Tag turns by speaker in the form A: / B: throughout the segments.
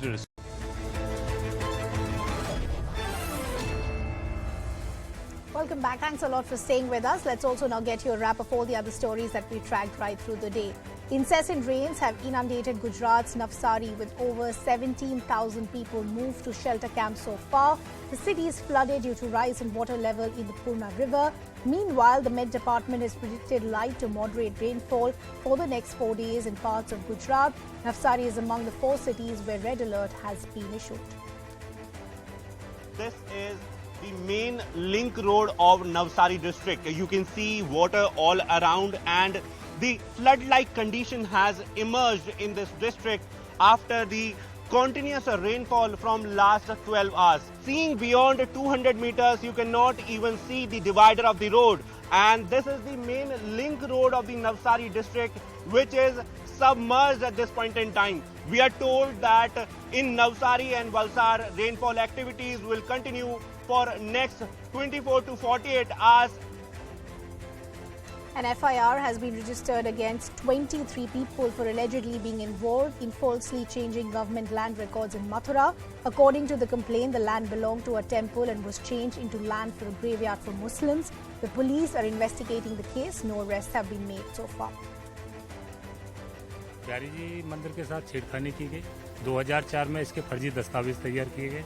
A: to
B: Welcome back. Thanks a lot for staying with us. Let's also now get you a wrap of all the other stories that we tracked right through the day. Incessant rains have inundated Gujarat's Navsari, with over 17,000 people moved to shelter camps so far. The city is flooded due to rise in water level in the Purna River. Meanwhile, the Met Department has predicted light to moderate rainfall for the next 4 days in parts of Gujarat. Navsari is among the 4 cities where red alert has been issued.
C: This is the main link road of Navsari district. You can see water all around, and the flood-like condition has emerged in this district after the continuous rainfall from last 12 hours. Seeing beyond 200 meters, you cannot even see the divider of the road. And this is the main link road of the Navsari district, which is submerged at this point in time. We are told that in Navsari and Valsad, rainfall activities will continue for next 24 to 48 hours.
B: An FIR has been registered against 23 people for allegedly being involved in falsely changing government land records in Mathura. According to the complaint, the land belonged to a temple and was changed into land for a graveyard for Muslims. The police are investigating the case. No arrests have been made so far.
D: प्यारी जी मंदिर के साथ छेड़खानी की गई। 2004 में इसके फर्जी दस्तावेज तैयार किए गए।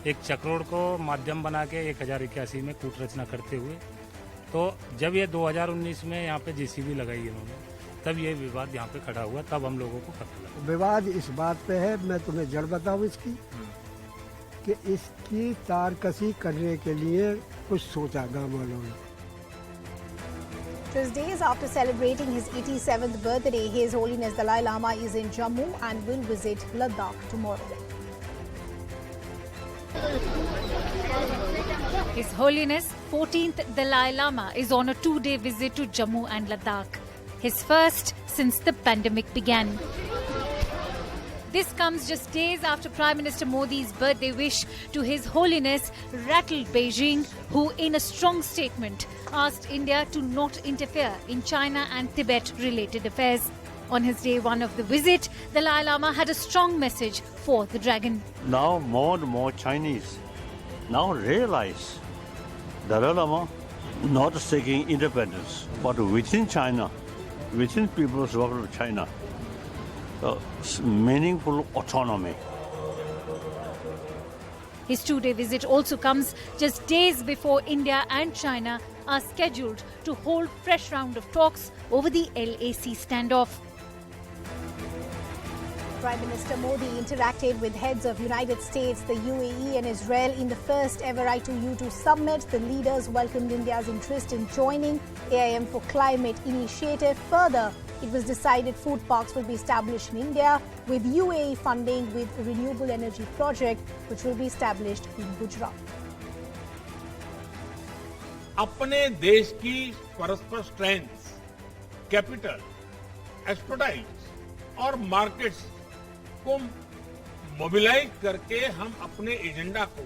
D: एक चक्रोड़ को माध्यम बना के 1081 में कूट रचना करते हुए, तो जब ये 2019 में यहाँ पे जेसीबी लगाई इन्होंने, तब ये विवाद यहाँ पे खड़ा हुआ। तब हम लोगों को पता लगा।
E: विवाद इस बात पे है, मैं तुम्हें जड़ बताऊँ इसकी, कि इसकी तारकशी करने के लिए कुछ सोचा गाँव वालों ने।
B: Just days after celebrating his 87th birthday, His Holiness Dalai Lama is in Jammu and will visit Ladakh tomorrow.
F: His Holiness 14th Dalai Lama is on a 2-day visit to Jammu and Ladakh, his first since the pandemic began. This comes just days after Prime Minister Modi's birthday wish to His Holiness rattled Beijing, who in a strong statement asked India to not interfere in China and Tibet-related affairs. On his day one of the visit, the Dalai Lama had a strong message for the dragon.
G: Now more and more Chinese now realize Dalai Lama not seeking independence, but within China, within People's Republic of China, meaningful autonomy.
F: His 2-day visit also comes just days before India and China are scheduled to hold fresh round of talks over the LAC standoff.
B: Prime Minister Modi interacted with heads of United States, the UAE and Israel in the first ever I2U2 summit. The leaders welcomed India's interest in joining AIM for Climate initiative. Further, it was decided food parks will be established in India with UAE funding with a renewable energy project which will be established in Gujarat.
H: अपने देश की परस्पर strength, capital, expertise और markets को mobilise करके हम अपने agenda को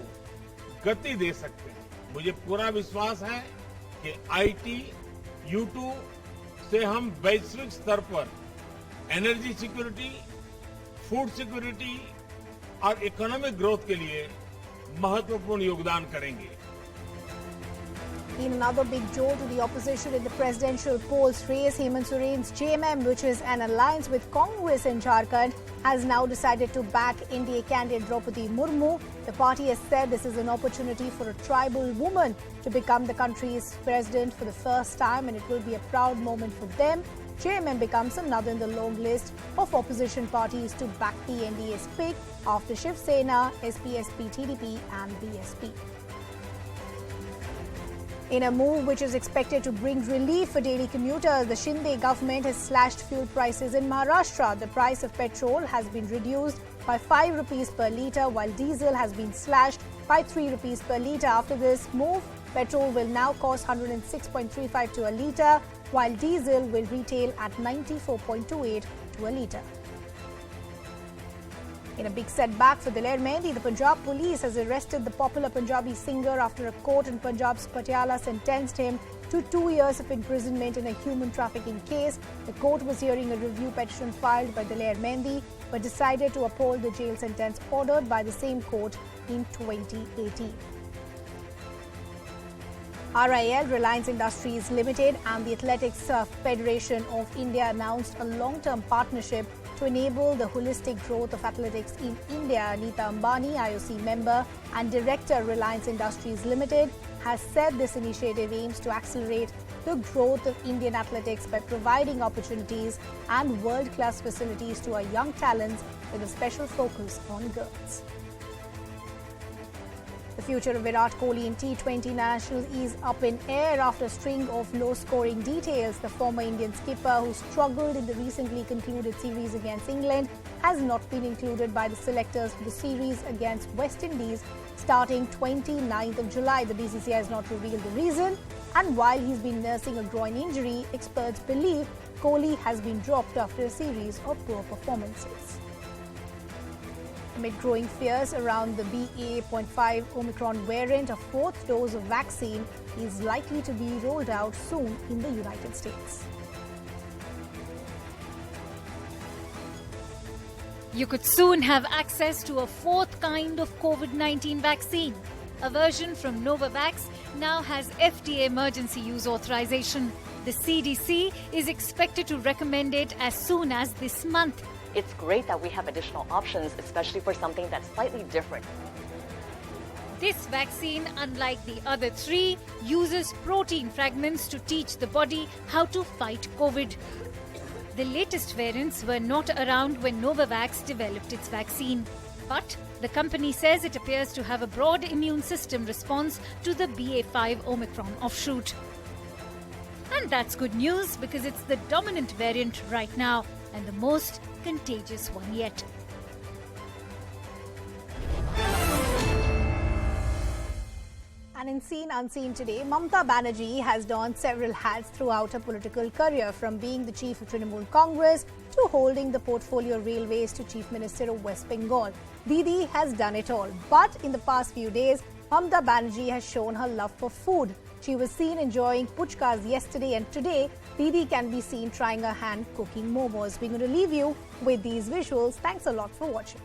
H: गति दे सकते हैं। मुझे पूरा विश्वास है कि आईटी U2 से हम वैश्विक स्तर पर एनर्जी सिक्योरिटी, फूड सिक्योरिटी और इकोनॉमिक ग्रोथ के लिए महत्वपूर्ण योगदान करेंगे।
B: In another big jolt to the opposition in the presidential polls race, Hemant Soren's JMM, which is an alliance with Congress in Jharkhand, has now decided to back NDA candidate Draupadi Murmu. The party has said this is an opportunity for a tribal woman to become the country's president for the first time, and it will be a proud moment for them. JMM becomes another in the long list of opposition parties to back the NDA's pick after Shiv Sena, SPSP, TDP and BSP. In a move which is expected to bring relief for daily commuters, the Shinde government has slashed fuel prices in Maharashtra. The price of petrol has been reduced by 5 rupees per litre, while diesel has been slashed by 3 rupees per litre. After this move, petrol will now cost 106.35 to a litre, while diesel will retail at 94.28 to a litre. In a big setback for Daler Mehndi, the Punjab police has arrested the popular Punjabi singer after a court in Punjab's Patiala sentenced him to 2 years of imprisonment in a human trafficking case. The court was hearing a review petition filed by Daler Mehndi. but decided to uphold the jail sentence ordered by the same court in 2018. RIL, Reliance Industries Limited, and the Athletics Federation of India announced a long-term partnership to enable the holistic growth of athletics in India. Neeta Ambani, IOC member and director, Reliance Industries Limited, has said this initiative aims to accelerate the growth of Indian athletics by providing opportunities and world-class facilities to our young talents with a special focus on girls. The future of Virat Kohli in T20 Nationals is up in air after a string of low-scoring details. The former Indian skipper, who struggled in the recently concluded series against England, has not been included by the selectors for the series against West Indies starting 29th of July. The BCCI has not revealed the reason, and while he's been nursing a groin injury, experts believe Kohli has been dropped after a series of poor performances. Amid growing fears around the BA.5 Omicron variant, a fourth dose of vaccine is likely to be rolled out soon in the United States.
F: You could soon have access to a fourth kind of COVID-19 vaccine. A version from Novavax now has FDA emergency use authorization. The CDC is expected to recommend it as soon as this month.
A: It's great that we have additional options, especially for something that's slightly different.
F: This vaccine, unlike the other three, uses protein fragments to teach the body how to fight COVID. The latest variants were not around when Novavax developed its vaccine. But the company says it appears to have a broad immune system response to the BA.5 Omicron offshoot. And that's good news because it's the dominant variant right now and the most contagious one yet.
B: And in Seen Unseen today, Mamata Banerjee has donned several hats throughout her political career, from being the chief of Trinamool Congress to holding the portfolio railways to chief minister of West Bengal. Didi has done it all. But in the past few days, Mamata Banerjee has shown her love for food. She was seen enjoying puchkas yesterday, and today Didi can be seen trying her hand cooking momos. We're going to leave you with these visuals. Thanks a lot for watching.